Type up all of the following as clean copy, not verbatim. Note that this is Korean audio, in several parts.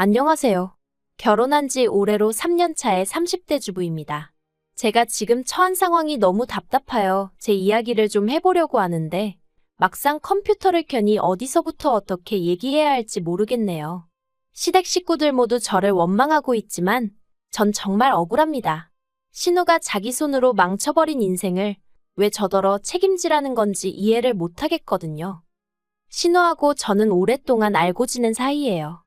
안녕하세요. 결혼한 지 올해로 3년 차의 30대 주부입니다. 제가 지금 처한 상황이 너무 답답하여 제 이야기를 좀 해보려고 하는데 막상 컴퓨터를 켜니 어디서부터 어떻게 얘기해야 할지 모르겠네요. 시댁 식구들 모두 저를 원망하고 있지만 전 정말 억울합니다. 신우가 자기 손으로 망쳐버린 인생을 왜 저더러 책임지라는 건지 이해를 못하겠거든요. 신우하고 저는 오랫동안 알고 지낸 사이예요.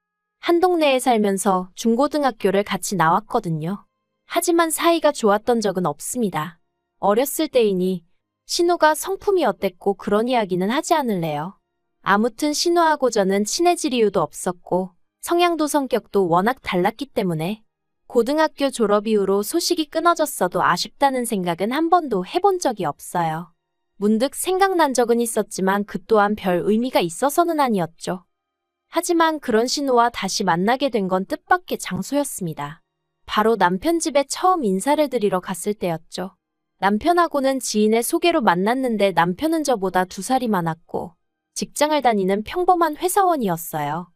한 동네에 살면서 중고등학교를 같이 나왔거든요. 하지만 사이가 좋았던 적은 없습니다. 어렸을 때이니 신우가 성품이 어땠고 그런 이야기는 하지 않을래요. 아무튼 신우하고 저는 친해질 이유도 없었고 성향도 성격도 워낙 달랐기 때문에 고등학교 졸업 이후로 소식이 끊어졌어도 아쉽다는 생각은 한 번도 해본 적이 없어요. 문득 생각난 적은 있었지만 그 또한 별 의미가 있어서는 아니었죠. 하지만 그런 신우와 다시 만나게 된 건 뜻밖의 장소였습니다. 바로 남편 집에 처음 인사를 드리러 갔을 때였죠. 남편하고는 지인의 소개로 만났는데 남편은 저보다 2살이 많았고 직장을 다니는 평범한 회사원이었어요.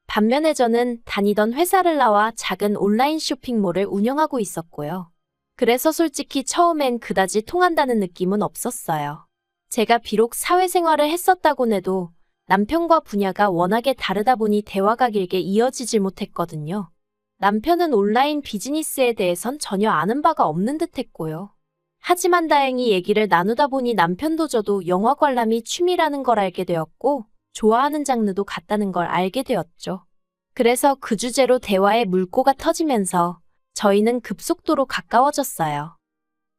반면에 저는 다니던 회사를 나와 작은 온라인 쇼핑몰을 운영하고 있었고요. 그래서 솔직히 처음엔 그다지 통한다는 느낌은 없었어요. 제가 비록 사회생활을 했었다곤 해도 남편과 분야가 워낙에 다르다 보니 대화가 길게 이어지질 못했거든요. 남편은 온라인 비즈니스에 대해선 전혀 아는 바가 없는 듯 했고요. 하지만 다행히 얘기를 나누다 보니 남편도 저도 영화 관람이 취미라는 걸 알게 되었고 좋아하는 장르도 같다는 걸 알게 되었죠. 그래서 그 주제로 대화의 물꼬가 터지면서 저희는 급속도로 가까워졌어요.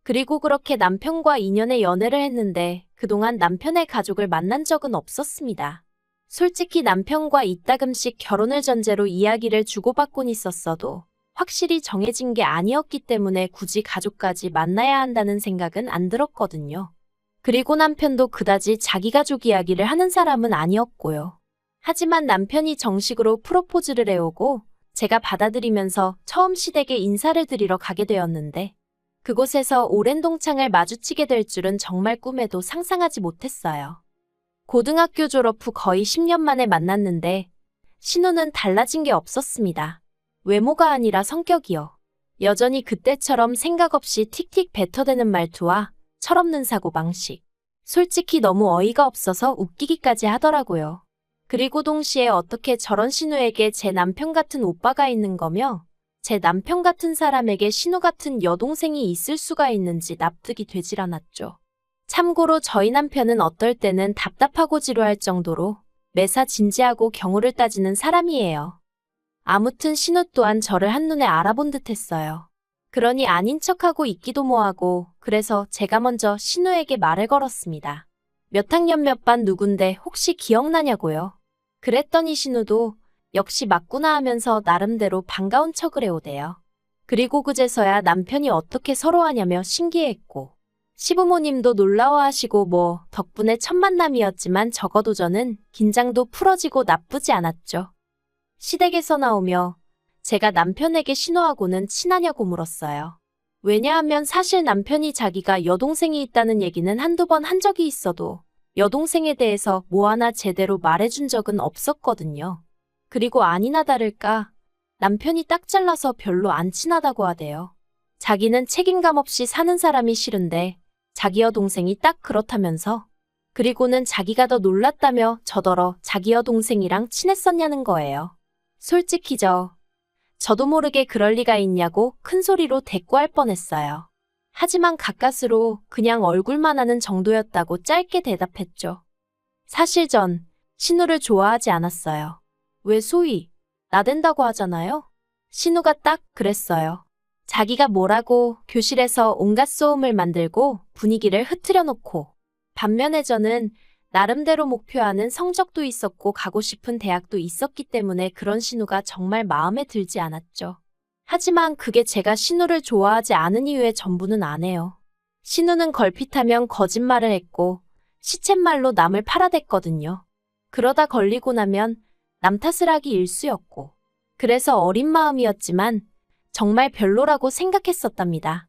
그리고 그렇게 남편과 2년의 연애를 했는데 그동안 남편의 가족을 만난 적은 없었습니다. 솔직히 남편과 이따금씩 결혼을 전제로 이야기를 주고받곤 있었어도 확실히 정해진 게 아니었기 때문에 굳이 가족까지 만나야 한다는 생각은 안 들었거든요. 그리고 남편도 그다지 자기 가족 이야기를 하는 사람은 아니었고요. 하지만 남편이 정식으로 프로포즈를 해오고 제가 받아들이면서 처음 시댁에 인사를 드리러 가게 되었는데 그곳에서 오랜 동창을 마주치게 될 줄은 정말 꿈에도 상상하지 못했어요. 고등학교 졸업 후 거의 10년 만에 만났는데 신우는 달라진 게 없었습니다. 외모가 아니라 성격이요. 여전히 그때처럼 생각 없이 틱틱 뱉어대는 말투와 철없는 사고방식. 솔직히 너무 어이가 없어서 웃기기까지 하더라고요. 그리고 동시에 어떻게 저런 신우에게 제 남편 같은 오빠가 있는 거며 제 남편 같은 사람에게 신우 같은 여동생이 있을 수가 있는지 납득이 되질 않았죠. 참고로 저희 남편은 어떨 때는 답답하고 지루할 정도로 매사 진지하고 경우를 따지는 사람이에요. 아무튼 신우 또한 저를 한눈에 알아본 듯 했어요. 그러니 아닌 척하고 있기도 뭐하고 그래서 제가 먼저 신우에게 말을 걸었습니다. 몇 학년 몇 반 누군데 혹시 기억나냐고요. 그랬더니 신우도 역시 맞구나 하면서 나름대로 반가운 척을 해오대요. 그리고 그제서야 남편이 어떻게 서로 하냐며 신기해했고 시부모님도 놀라워하시고 뭐 덕분에 첫 만남이었지만 적어도 저는 긴장도 풀어지고 나쁘지 않았죠. 시댁에서 나오며 제가 남편에게 신우하고는 친하냐고 물었어요. 왜냐하면 사실 남편이 자기가 여동생이 있다는 얘기는 한두 번 한 적이 있어도 여동생에 대해서 뭐 하나 제대로 말해준 적은 없었거든요. 그리고 아니나 다를까 남편이 딱 잘라서 별로 안 친하다고 하대요. 자기는 책임감 없이 사는 사람이 싫은데 자기 여동생이 딱 그렇다면서 그리고는 자기가 더 놀랐다며 저더러 자기 여동생이랑 친했었냐는 거예요. 솔직히 저도 모르게 그럴 리가 있냐고 큰 소리로 대꾸할 뻔했어요. 하지만 가까스로 그냥 얼굴만 하는 정도였다고 짧게 대답했죠. 사실 전 신우를 좋아하지 않았어요. 왜 소위 나댄다고 하잖아요. 신우가 딱 그랬어요. 자기가 뭐라고 교실에서 온갖 소음을 만들고 분위기를 흐트려 놓고 반면에 저는 나름대로 목표하는 성적도 있었고 가고 싶은 대학도 있었기 때문에 그런 신우가 정말 마음에 들지 않았죠. 하지만 그게 제가 신우를 좋아하지 않은 이유의 전부는 아니에요. 신우는 걸핏하면 거짓말을 했고 시쳇말로 남을 팔아댔거든요. 그러다 걸리고 나면 남 탓을 하기 일쑤였고 그래서 어린 마음이었지만 정말 별로라고 생각했었답니다.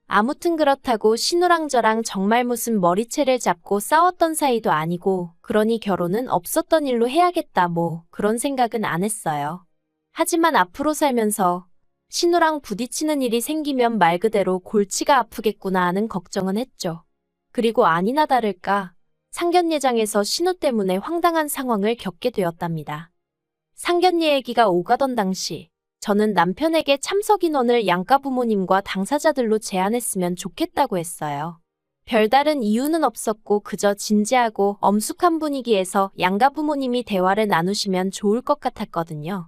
아무튼 그렇다고 신우랑 저랑 정말 무슨 머리채를 잡고 싸웠던 사이도 아니고 그러니 결혼은 없었던 일로 해야겠다 뭐 그런 생각은 안 했어요. 하지만 앞으로 살면서 신우랑 부딪히는 일이 생기면 말 그대로 골치가 아프겠구나 하는 걱정은 했죠. 그리고 아니나 다를까 상견례장에서 신우 때문에 황당한 상황을 겪게 되었답니다. 상견례 얘기가 오가던 당시 저는 남편에게 참석 인원을 양가 부모님과 당사자들로 제한했으면 좋겠다고 했어요. 별다른 이유는 없었고 그저 진지하고 엄숙한 분위기에서 양가 부모님이 대화를 나누시면 좋을 것 같았거든요.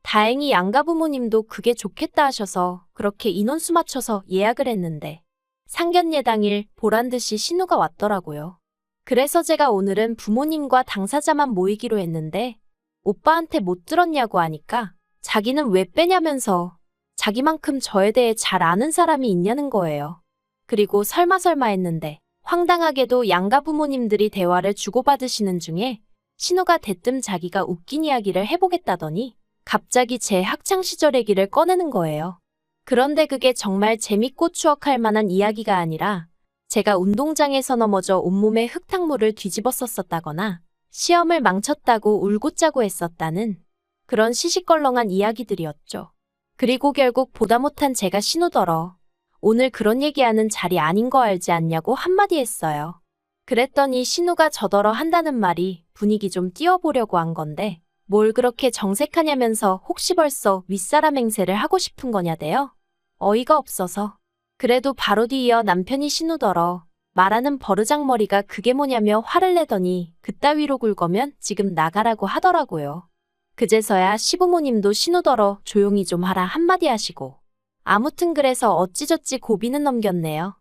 다행히 양가 부모님도 그게 좋겠다 하셔서 그렇게 인원수 맞춰서 예약을 했는데 상견례 당일 보란듯이 신우가 왔더라고요. 그래서 제가 오늘은 부모님과 당사자만 모이기로 했는데 오빠한테 못 들었냐고 하니까 자기는 왜 빼냐면서 자기만큼 저에 대해 잘 아는 사람이 있냐는 거예요. 그리고 설마 했는데 황당하게도 양가 부모님들이 대화를 주고받으시는 중에 신우가 대뜸 자기가 웃긴 이야기를 해보겠다더니 갑자기 제 학창시절 얘기를 꺼내는 거예요. 그런데 그게 정말 재밌고 추억할 만한 이야기가 아니라 제가 운동장에서 넘어져 온몸에 흙탕물을 뒤집었었다거나 시험을 망쳤다고 울고 짜고 했었다는 그런 시시껄렁한 이야기들이었죠. 그리고 결국 보다 못한 제가 신우더러 오늘 그런 얘기하는 자리 아닌 거 알지 않냐고 한마디 했어요. 그랬더니 신우가 저더러 한다는 말이 분위기 좀 띄워보려고 한 건데 뭘 그렇게 정색하냐면서 혹시 벌써 윗사람 행세를 하고 싶은 거냐대요. 어이가 없어서. 그래도 바로 뒤이어 남편이 신우더러 말하는 버르장머리가 그게 뭐냐며 화를 내더니 그따위로 굴거면 지금 나가라고 하더라고요. 그제서야 시부모님도 신우더러 조용히 좀 하라 한마디 하시고 아무튼 그래서 어찌저찌 고비는 넘겼네요.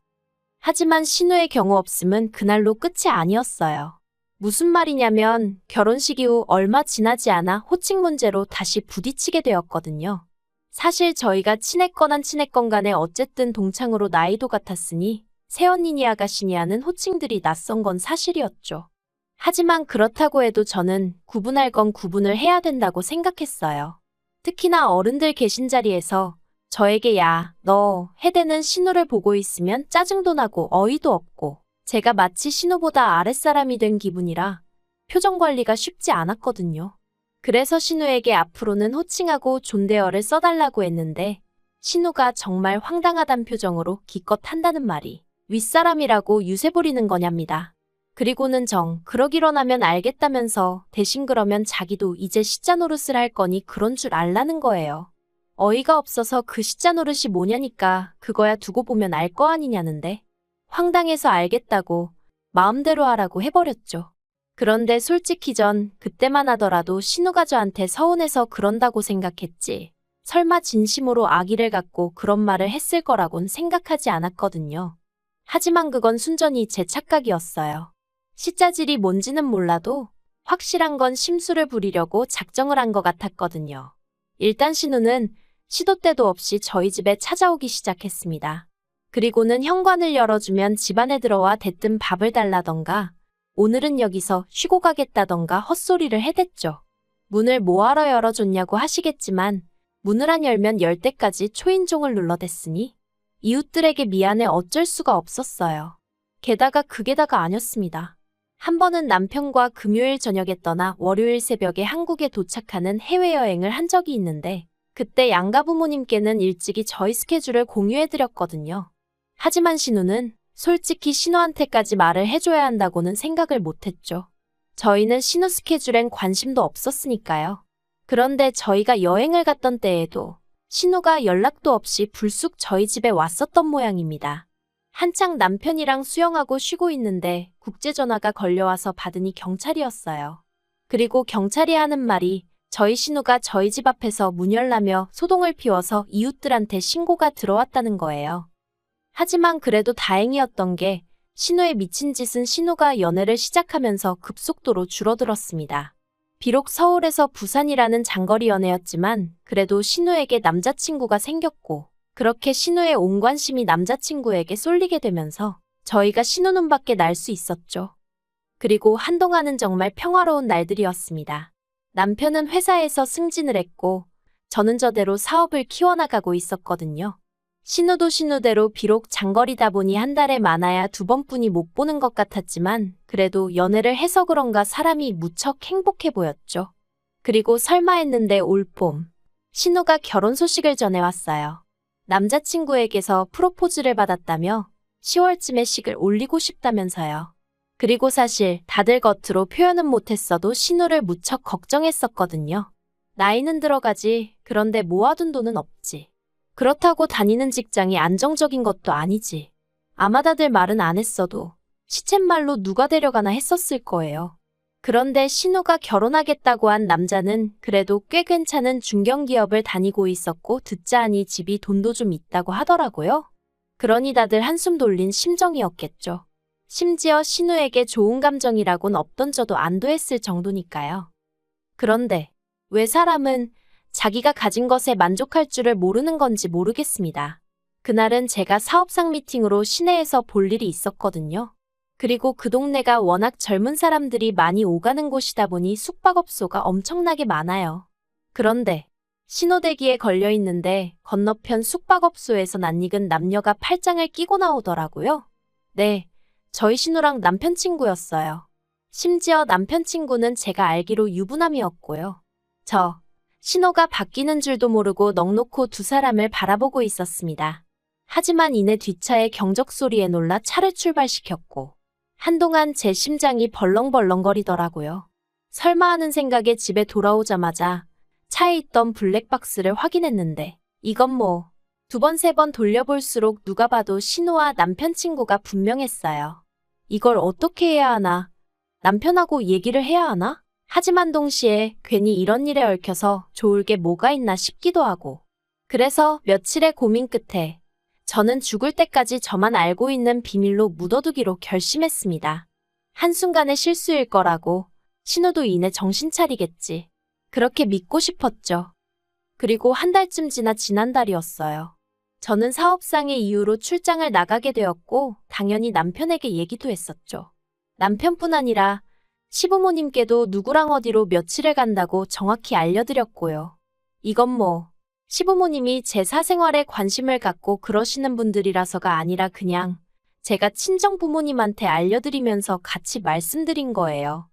하지만 신우의 경우 없음은 그날로 끝이 아니었어요. 무슨 말이냐면 결혼식 이후 얼마 지나지 않아 호칭 문제로 다시 부딪히게 되었거든요. 사실 저희가 친했건 안 친했건 간에 어쨌든 동창으로 나이도 같았으니 새언니니 아가씨니 하는 호칭들이 낯선 건 사실이었죠. 하지만 그렇다고 해도 저는 구분할 건 구분을 해야 된다고 생각했어요. 특히나 어른들 계신 자리에서 저에게 야, 너 해대는 신우를 보고 있으면 짜증도 나고 어이도 없고 제가 마치 신우보다 아랫사람이 된 기분이라 표정 관리가 쉽지 않았거든요. 그래서 신우에게 앞으로는 호칭하고 존대어를 써달라고 했는데 신우가 정말 황당하단 표정으로 기껏 한다는 말이 윗사람이라고 유세 부리는 거냐입니다. 그리고는 그러기로 하면 알겠다면서 대신 그러면 자기도 이제 시자 노릇을 할 거니 그런 줄 알라는 거예요. 어이가 없어서 그 시자 노릇이 뭐냐니까 그거야 두고 보면 알 거 아니냐는데 황당해서 알겠다고 마음대로 하라고 해버렸죠. 그런데 솔직히 전 그때만 하더라도 신우가 저한테 서운해서 그런다고 생각했지. 설마 진심으로 악의를 갖고 그런 말을 했을 거라곤 생각하지 않았거든요. 하지만 그건 순전히 제 착각이었어요. 시자질이 뭔지는 몰라도 확실한 건 심술을 부리려고 작정을 한 것 같았거든요. 일단 신우는 시도 때도 없이 저희 집에 찾아오기 시작했습니다. 그리고는 현관을 열어주면 집안에 들어와 대뜸 밥을 달라던가 오늘은 여기서 쉬고 가겠다던가 헛소리를 해댔죠. 문을 뭐하러 열어줬냐고 하시겠지만 문을 안 열면 열 때까지 초인종을 눌러댔으니 이웃들에게 미안해 어쩔 수가 없었어요. 게다가 그게 다가 아니었습니다. 한 번은 남편과 금요일 저녁에 떠나 월요일 새벽에 한국에 도착하는 해외여행을 한 적이 있는데 그때 양가 부모님께는 일찍이 저희 스케줄을 공유해드렸거든요. 하지만 신우는 솔직히 신우한테까지 말을 해줘야 한다고는 생각을 못했죠. 저희는 신우 스케줄엔 관심도 없었으니까요. 그런데 저희가 여행을 갔던 때에도 신우가 연락도 없이 불쑥 저희 집에 왔었던 모양입니다. 한창 남편이랑 수영하고 쉬고 있는데 국제전화가 걸려와서 받으니 경찰이었어요. 그리고 경찰이 하는 말이 저희 신우가 저희 집 앞에서 문 열라며 소동을 피워서 이웃들한테 신고가 들어왔다는 거예요. 하지만 그래도 다행이었던 게 신우의 미친 짓은 신우가 연애를 시작하면서 급속도로 줄어들었습니다. 비록 서울에서 부산이라는 장거리 연애였지만 그래도 신우에게 남자친구가 생겼고 그렇게 신우의 온 관심이 남자친구에게 쏠리게 되면서 저희가 신우 눈밖에 날 수 있었죠. 그리고 한동안은 정말 평화로운 날들이었습니다. 남편은 회사에서 승진을 했고 저는 저대로 사업을 키워나가고 있었거든요. 신우도 신우대로 비록 장거리다 보니 한 달에 많아야 2번뿐이 못 보는 것 같았지만 그래도 연애를 해서 그런가 사람이 무척 행복해 보였죠. 그리고 설마 했는데 올 봄 신우가 결혼 소식을 전해왔어요. 남자친구에게서 프로포즈를 받았다며 10월쯤에 식을 올리고 싶다면서요. 그리고 사실 다들 겉으로 표현은 못했어도 신우를 무척 걱정했었거든요. 나이는 들어가지, 그런데 모아둔 돈은 없지. 그렇다고 다니는 직장이 안정적인 것도 아니지. 아마 다들 말은 안 했어도 시쳇말로 누가 데려가나 했었을 거예요. 그런데 신우가 결혼하겠다고 한 남자는 그래도 꽤 괜찮은 중견기업을 다니고 있었고 듣자 하니 집이 돈도 좀 있다고 하더라고요. 그러니 다들 한숨 돌린 심정이었겠죠. 심지어 신우에게 좋은 감정이라곤 없던져도 안도했을 정도니까요. 그런데 왜 사람은 자기가 가진 것에 만족할 줄을 모르는 건지 모르겠습니다. 그날은 제가 사업상 미팅으로 시내에서 볼 일이 있었거든요. 그리고 그 동네가 워낙 젊은 사람들이 많이 오가는 곳이다 보니 숙박업소가 엄청나게 많아요. 그런데 신호대기에 걸려 있는데 건너편 숙박업소에서 낯익은 남녀가 팔짱을 끼고 나오더라고요. 네, 저희 신우랑 남편 친구였어요. 심지어 남편 친구는 제가 알기로 유부남이었고요. 신호가 바뀌는 줄도 모르고 넋놓고 두 사람을 바라보고 있었습니다. 하지만 이내 뒷차의 경적 소리에 놀라 차를 출발시켰고 한동안 제 심장이 벌렁벌렁거리더라고요. 설마 하는 생각에 집에 돌아오자마자 차에 있던 블랙박스를 확인했는데 이건 뭐 두 번, 세 번 돌려볼수록 누가 봐도 신우와 남편 친구가 분명했어요. 이걸 어떻게 해야 하나? 남편하고 얘기를 해야 하나? 하지만 동시에 괜히 이런 일에 얽혀서 좋을 게 뭐가 있나 싶기도 하고. 그래서 며칠의 고민 끝에 저는 죽을 때까지 저만 알고 있는 비밀로 묻어두기로 결심했습니다. 한순간의 실수일 거라고, 신우도 이내 정신 차리겠지. 그렇게 믿고 싶었죠. 그리고 한 달쯤 지나 지난달이었어요. 저는 사업상의 이유로 출장을 나가게 되었고 당연히 남편에게 얘기도 했었죠. 남편뿐 아니라 시부모님께도 누구랑 어디로 며칠을 간다고 정확히 알려드렸고요. 이건 뭐 시부모님이 제 사생활에 관심을 갖고 그러시는 분들이라서가 아니라 그냥 제가 친정 부모님한테 알려드리면서 같이 말씀드린 거예요.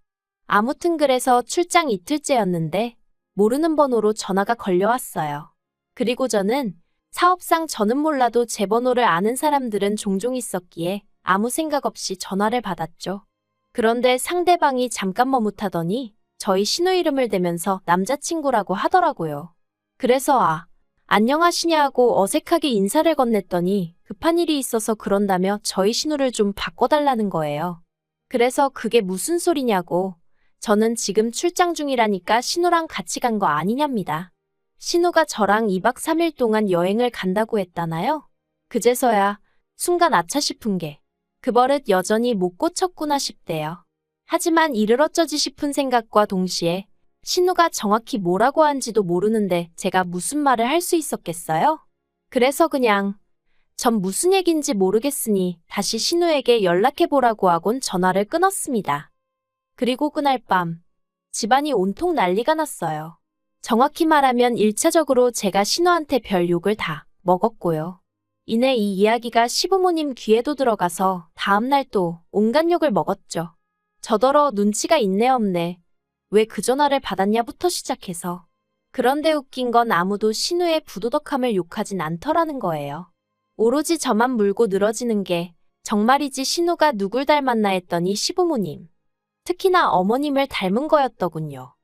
아무튼 그래서 출장 이틀째였는데 모르는 번호로 전화가 걸려왔어요. 그리고 저는 사업상 저는 몰라도 제 번호를 아는 사람들은 종종 있었기에 아무 생각 없이 전화를 받았죠. 그런데 상대방이 잠깐 머뭇하더니 저희 신우 이름을 대면서 남자친구라고 하더라고요. 그래서 안녕하시냐고 어색하게 인사를 건넸더니 급한 일이 있어서 그런다며 저희 신우를 좀 바꿔달라는 거예요. 그래서 그게 무슨 소리냐고 저는 지금 출장 중이라니까 신우랑 같이 간 거 아니냐입니다. 신우가 저랑 2박 3일 동안 여행을 간다고 했다나요? 그제서야 순간 아차 싶은 게 그 버릇 여전히 못 고쳤구나 싶대요. 하지만 이를 어쩌지 싶은 생각과 동시에 신우가 정확히 뭐라고 한지도 모르는데 제가 무슨 말을 할 수 있었겠어요? 그래서 그냥 전 무슨 얘긴지 모르겠으니 다시 신우에게 연락해보라고 하곤 전화를 끊었습니다. 그리고 그날 밤 집안이 온통 난리가 났어요. 정확히 말하면 1차적으로 제가 신우한테 별 욕을 다 먹었고요. 이내 이 이야기가 시부모님 귀에도 들어가서 다음날 또 온갖 욕을 먹었죠. 저더러 눈치가 있네 없네. 왜 그 전화를 받았냐부터 시작해서. 그런데 웃긴 건 아무도 신우의 부도덕함을 욕하진 않더라는 거예요. 오로지 저만 물고 늘어지는 게 정말이지 신우가 누굴 닮았나 했더니 시부모님, 특히나 어머님을 닮은 거였더군요.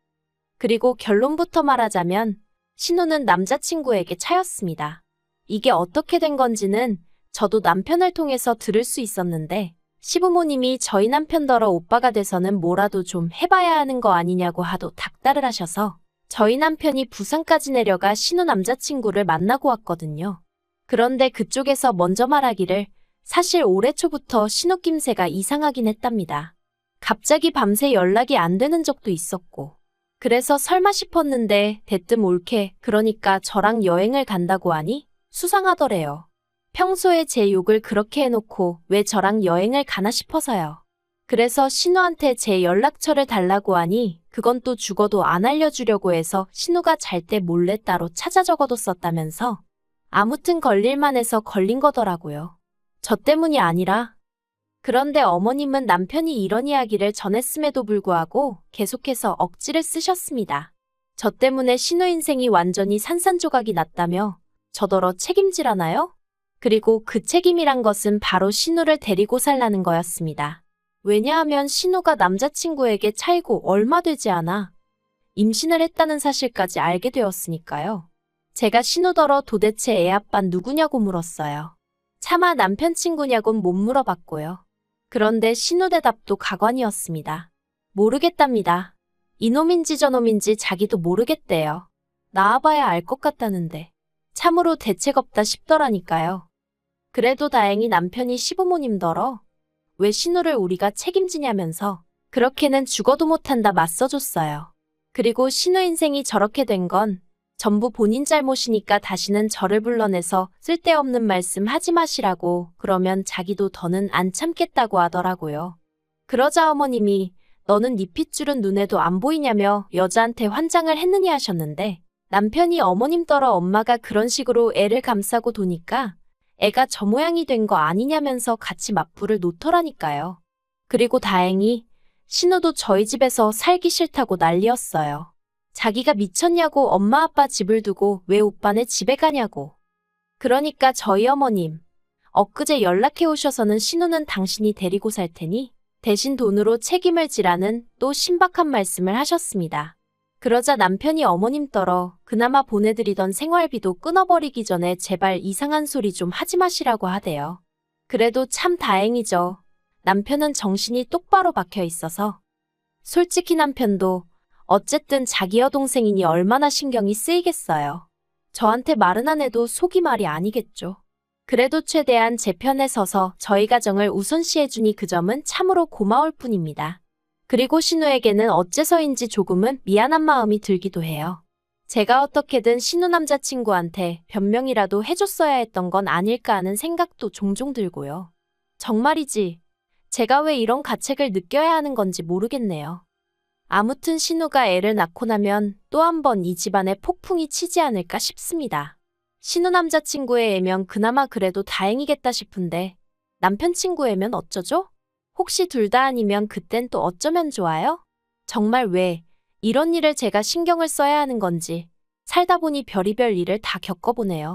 그리고 결론부터 말하자면 신우는 남자친구에게 차였습니다. 이게 어떻게 된 건지는 저도 남편을 통해서 들을 수 있었는데 시부모님이 저희 남편더러 오빠가 돼서는 뭐라도 좀 해봐야 하는 거 아니냐고 하도 닥달을 하셔서 저희 남편이 부산까지 내려가 신우 남자친구를 만나고 왔거든요. 그런데 그쪽에서 먼저 말하기를 사실 올해 초부터 신우 낌새가 이상하긴 했답니다. 갑자기 밤새 연락이 안 되는 적도 있었고 그래서 설마 싶었는데 대뜸 옳게 그러니까 저랑 여행을 간다고 하니 수상하더래요. 평소에 제 욕을 그렇게 해놓고 왜 저랑 여행을 가나 싶어서요. 그래서 신우한테 제 연락처를 달라고 하니 그건 또 죽어도 안 알려주려고 해서 신우가 잘 때 몰래 따로 찾아 적어뒀었다면서 아무튼 걸릴만 해서 걸린 거더라고요. 저 때문이 아니라. 그런데 어머님은 남편이 이런 이야기를 전했음에도 불구하고 계속해서 억지를 쓰셨습니다. 저 때문에 신우 인생이 완전히 산산조각이 났다며 저더러 책임지라나요? 그리고 그 책임이란 것은 바로 신우를 데리고 살라는 거였습니다. 왜냐하면 신우가 남자친구에게 차이고 얼마 되지 않아 임신을 했다는 사실까지 알게 되었으니까요. 제가 신우더러 도대체 애 아빤 누구냐고 물었어요. 차마 남편 친구냐곤 못 물어봤고요. 그런데 신우 대답도 가관이었습니다. 모르겠답니다. 이놈인지 저놈인지 자기도 모르겠대요. 나와봐야 알 것 같다는데 참으로 대책 없다 싶더라니까요. 그래도 다행히 남편이 시부모님더러 왜 신우를 우리가 책임지냐면서 그렇게는 죽어도 못한다 맞서줬어요. 그리고 신우 인생이 저렇게 된 건 전부 본인 잘못이니까 다시는 저를 불러내서 쓸데없는 말씀 하지 마시라고 그러면 자기도 더는 안 참겠다고 하더라고요. 그러자 어머님이 너는 네 핏줄은 눈에도 안 보이냐며 여자한테 환장을 했느냐 하셨는데 남편이 어머님더러 엄마가 그런 식으로 애를 감싸고 도니까 애가 저 모양이 된 거 아니냐면서 같이 맞불을 놓더라니까요. 그리고 다행히 신우도 저희 집에서 살기 싫다고 난리였어요. 자기가 미쳤냐고 엄마 아빠 집을 두고 왜 오빠네 집에 가냐고. 그러니까 저희 어머님 엊그제 연락해 오셔서는 신우는 당신이 데리고 살 테니 대신 돈으로 책임을 지라는 또 신박한 말씀을 하셨습니다. 그러자 남편이 어머님더러 그나마 보내드리던 생활비도 끊어버리기 전에 제발 이상한 소리 좀 하지 마시라고 하대요. 그래도 참 다행이죠. 남편은 정신이 똑바로 박혀 있어서. 솔직히 남편도 어쨌든 자기 여동생이니 얼마나 신경이 쓰이겠어요. 저한테 말은 안 해도 속이 말이 아니겠죠. 그래도 최대한 제 편에 서서 저희 가정을 우선시해주니 그 점은 참으로 고마울 뿐입니다. 그리고 신우에게는 어째서인지 조금은 미안한 마음이 들기도 해요. 제가 어떻게든 신우 남자친구한테 변명이라도 해줬어야 했던 건 아닐까 하는 생각도 종종 들고요. 정말이지 제가 왜 이런 가책을 느껴야 하는 건지 모르겠네요. 아무튼 신우가 애를 낳고 나면 또 한 번 이 집안에 폭풍이 치지 않을까 싶습니다. 신우 남자친구의 애면 그나마 그래도 다행이겠다 싶은데 남편 친구 애면 어쩌죠? 혹시 둘 다 아니면 그땐 또 어쩌면 좋아요? 정말 왜 이런 일을 제가 신경을 써야 하는 건지 살다 보니 별의별 일을 다 겪어보네요.